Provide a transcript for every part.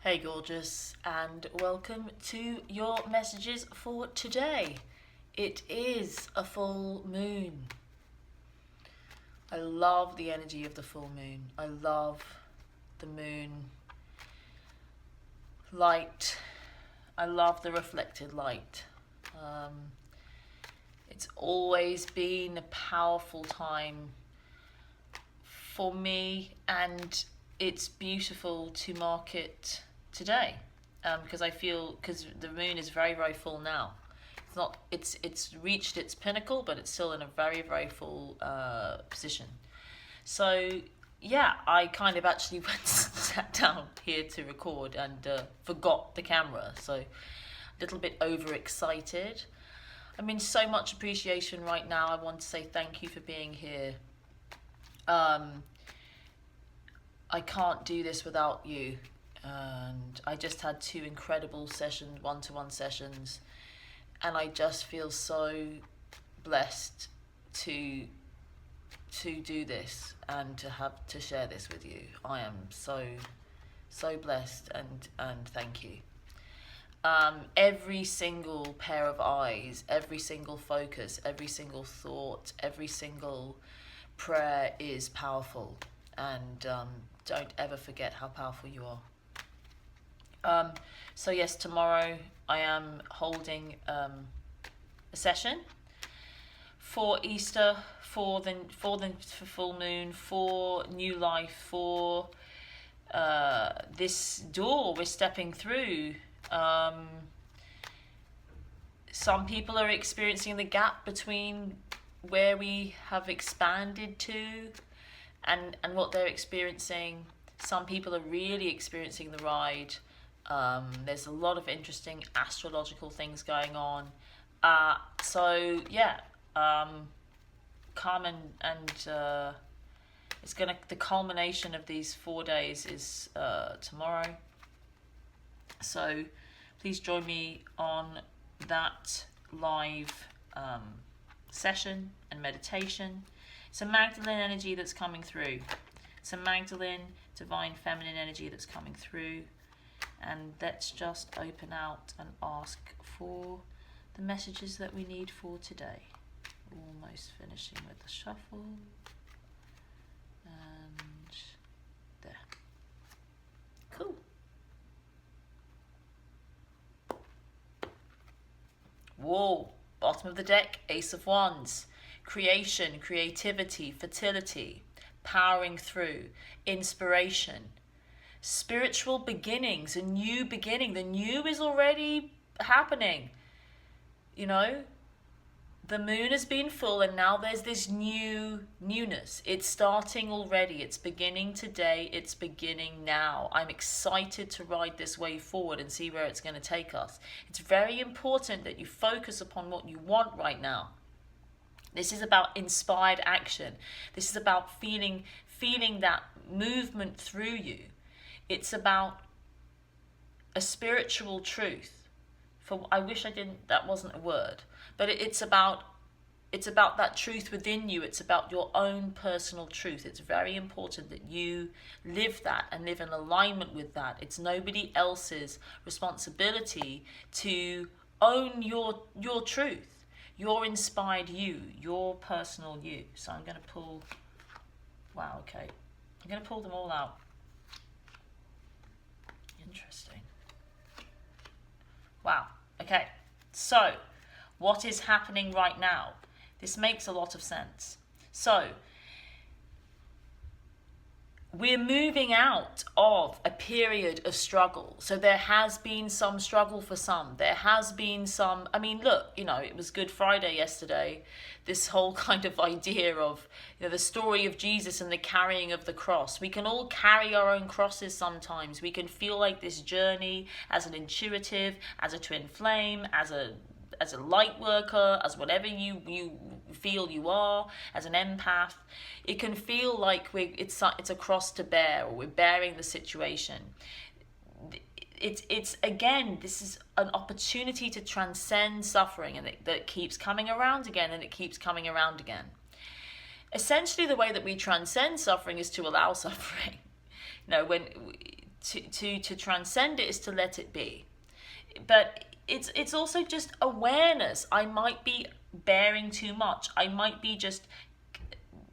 Hey gorgeous, and welcome to your messages for today. It is a full moon. I love the energy of the full moon. I love the moon light. I love the reflected light. It's always been a powerful time for me, and it's beautiful to mark it today, because because the moon is very, very full now. It's reached its pinnacle, but it's still in a very, very full position. So yeah, I kind of actually went and sat down here to record and forgot the camera, so a little bit overexcited. I'm in so much appreciation right now. I want to say thank you for being here. I can't do this without you, and I just had two incredible sessions, one-to-one sessions, and I just feel so blessed to do this and to have to share this with you. I am so blessed, and thank you. Every single pair of eyes, every single focus, every single thought, every single prayer is powerful, and don't ever forget how powerful you are. So yes, tomorrow I am holding a session for Easter, for full moon, for new life, for this door we're stepping through. Some people are experiencing the gap between where we have expanded to and what they're experiencing. Some people are really experiencing the ride. There's a lot of interesting astrological things going on. So yeah, come and it's gonna, the culmination of these 4 days is tomorrow. So please join me on that live session and meditation. It's a Magdalene energy that's coming through. It's a Magdalene, divine feminine energy that's coming through. And let's just open out and ask for the messages that we need for today. Almost finishing with the shuffle. And there. Cool. Whoa, bottom of the deck, Ace of Wands. Creation, creativity, fertility, powering through, inspiration, spiritual beginnings, a new beginning. The new is already happening. You know, the moon has been full, and now there's this newness. It's starting already. It's beginning today. It's beginning now. I'm excited to ride this wave forward and see where it's going to take us. It's very important that you focus upon what you want right now. This is about inspired action. This is about feeling that movement through you. It's about a spiritual truth. I wish that wasn't a word, but it's about that truth within you. It's about your own personal truth. It's very important that you live that and live in alignment with that. It's nobody else's responsibility to own your truth. Your inspired you, your personal you. So I'm going to pull, wow, okay. I'm going to pull them all out. Interesting. Wow, okay. So, what is happening right now? This makes a lot of sense. So, we're moving out of a period of struggle. So there has been some struggle for some. There has been some, I mean, look, you know, it was Good Friday yesterday. This whole kind of idea of, you know, the story of Jesus and the carrying of the cross. We can all carry our own crosses sometimes. We can feel like this journey as an intuitive, as a twin flame, as a light worker, as whatever you feel you are, as an empath. It can feel like it's a cross to bear, or we're bearing the situation. It's again, this is an opportunity to transcend suffering, and that keeps coming around again, and it keeps coming around again. Essentially, the way that we transcend suffering is to allow suffering. You know, to transcend it is to let it be. But it's also just awareness. I might be bearing too much. I might be just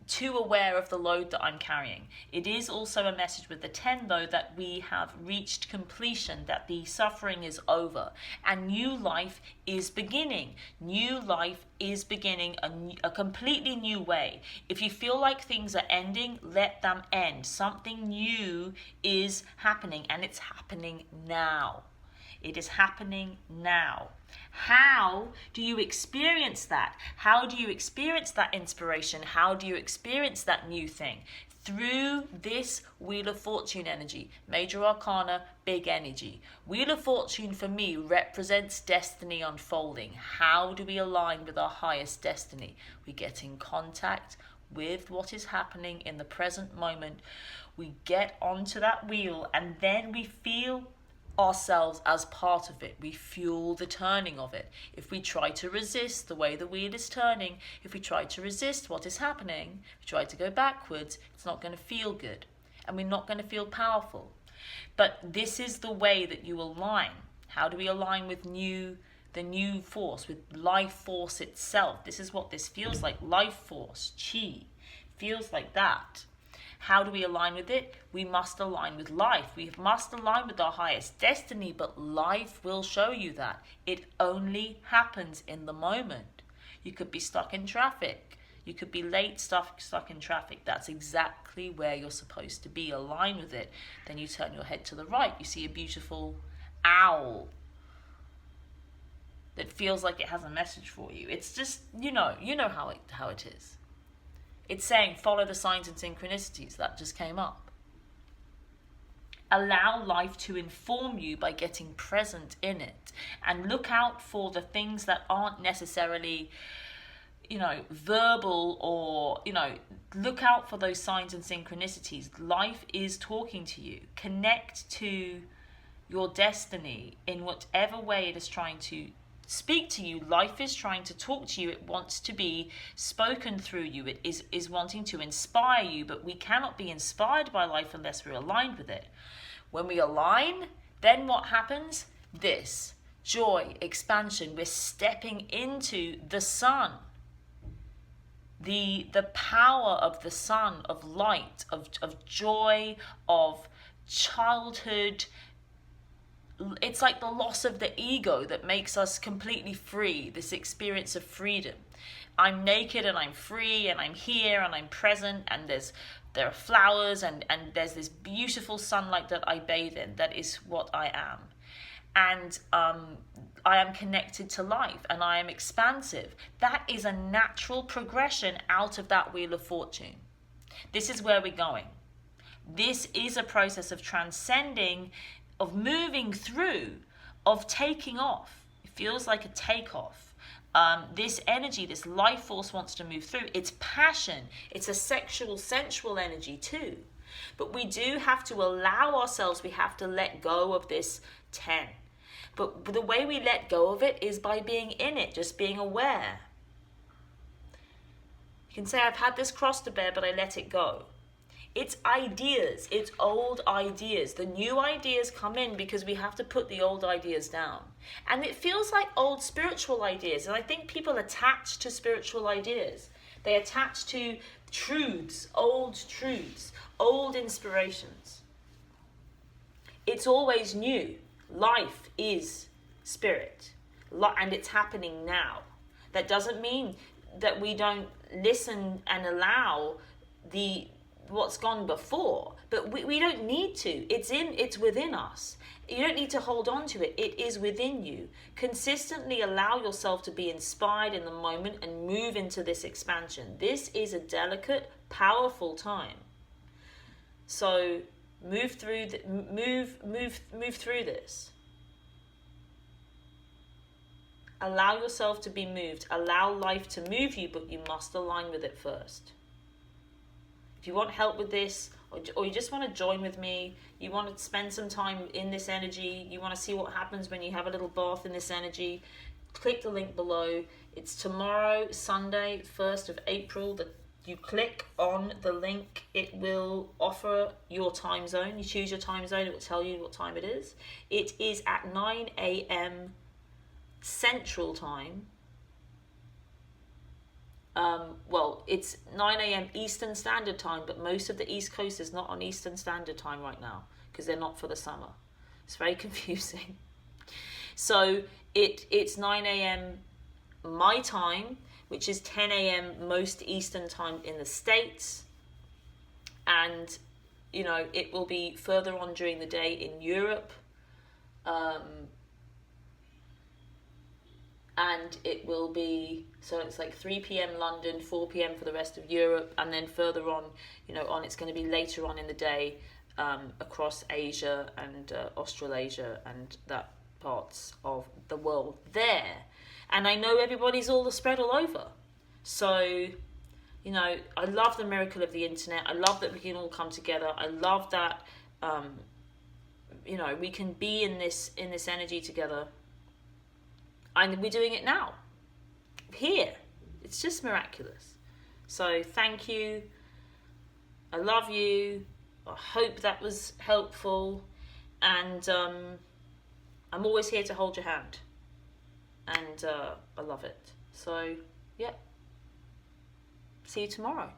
too aware of the load that I'm carrying. It is also a message with the 10 though, that we have reached completion, that the suffering is over and new life is beginning. New life is beginning a completely new way. If you feel like things are ending, let them end. Something new is happening, and it's happening now. It is happening now. How do you experience that? How do you experience that inspiration? How do you experience that new thing? Through this Wheel of Fortune energy. Major Arcana, big energy. Wheel of Fortune for me represents destiny unfolding. How do we align with our highest destiny? We get in contact with what is happening in the present moment. We get onto that wheel, and then we feel ourselves as part of it. We fuel the turning of it. If we try to resist the way the wheel is turning, if we try to resist what is happening, if we try to go backwards, it's not going to feel good, and we're not going to feel powerful. But this is the way that you align. How do we align with the new force, with life force itself? This is what this feels like. Life force, chi, feels like that. How do we align with it? We must align with life. We must align with our highest destiny, but life will show you that. It only happens in the moment. You could be stuck in traffic. You could be late, stuck in traffic. That's exactly where you're supposed to be. Align with it. Then you turn your head to the right. You see a beautiful owl that feels like it has a message for you. It's just, you know how it is. It's saying follow the signs and synchronicities. That just came up. Allow life to inform you by getting present in it, and look out for the things that aren't necessarily, verbal, or, look out for those signs and synchronicities. Life is talking to you. Connect to your destiny in whatever way it is trying to speak to you. Life is trying to talk to you. It wants to be spoken through you. It is wanting to inspire you, but we cannot be inspired by life unless we're aligned with it. When we align, then what happens? This joy, expansion. We're stepping into the sun. The power of the sun, of light, of joy, of childhood. It's like the loss of the ego that makes us completely free, this experience of freedom. I'm naked and I'm free and I'm here and I'm present, and there are flowers and there's this beautiful sunlight that I bathe in. That is what I am. And I am connected to life and I am expansive. That is a natural progression out of that Wheel of Fortune. This is where we're going. This is a process of transcending, of moving through, of taking off. It feels like a takeoff. This energy, this life force wants to move through. It's passion. It's a sexual, sensual energy too. But we do have to allow ourselves, we have to let go of this 10. But the way we let go of it is by being in it, just being aware. You can say, I've had this cross to bear, but I let it go. It's ideas, it's old ideas. The new ideas come in because we have to put the old ideas down. And it feels like old spiritual ideas. And I think people attach to spiritual ideas. They attach to truths, old inspirations. It's always new. Life is spirit. And it's happening now. That doesn't mean that we don't listen and allow what's gone before, but we don't need to. It's within us. You don't need to hold on to it. It is within you. Consistently allow yourself to be inspired in the moment and move into this expansion. This is a delicate, powerful time. So move through this. Allow yourself to be moved. Allow life to move you, but you must align with it first. If you want help with this, or you just want to join with me, you want to spend some time in this energy, you want to see what happens when you have a little bath in this energy, click the link below. It's tomorrow, Sunday, 1st of April, You click on the link, it will offer your time zone. You choose your time zone, it will tell you what time it is. It is at 9 a.m. Central Time. Well, it's 9 a.m. Eastern Standard Time, but most of the East Coast is not on Eastern Standard Time right now because they're not for the summer. It's very confusing. So it's 9 a.m. my time, which is 10 a.m. most Eastern Time in the States. And, you know, it will be further on during the day in Europe. And it will be, so it's like 3 p.m. London, 4 p.m. for the rest of Europe, and then further on, you know, it's going to be later on in the day across Asia and Australasia and that parts of the world there. And I know everybody's all spread all over. So, you know, I love the miracle of the internet. I love that we can all come together. I love that, you know, we can be in this energy together. And we're doing it now, here. It's just miraculous. So thank you. I love you. I hope that was helpful. And I'm always here to hold your hand. And I love it. So, yeah. See you tomorrow.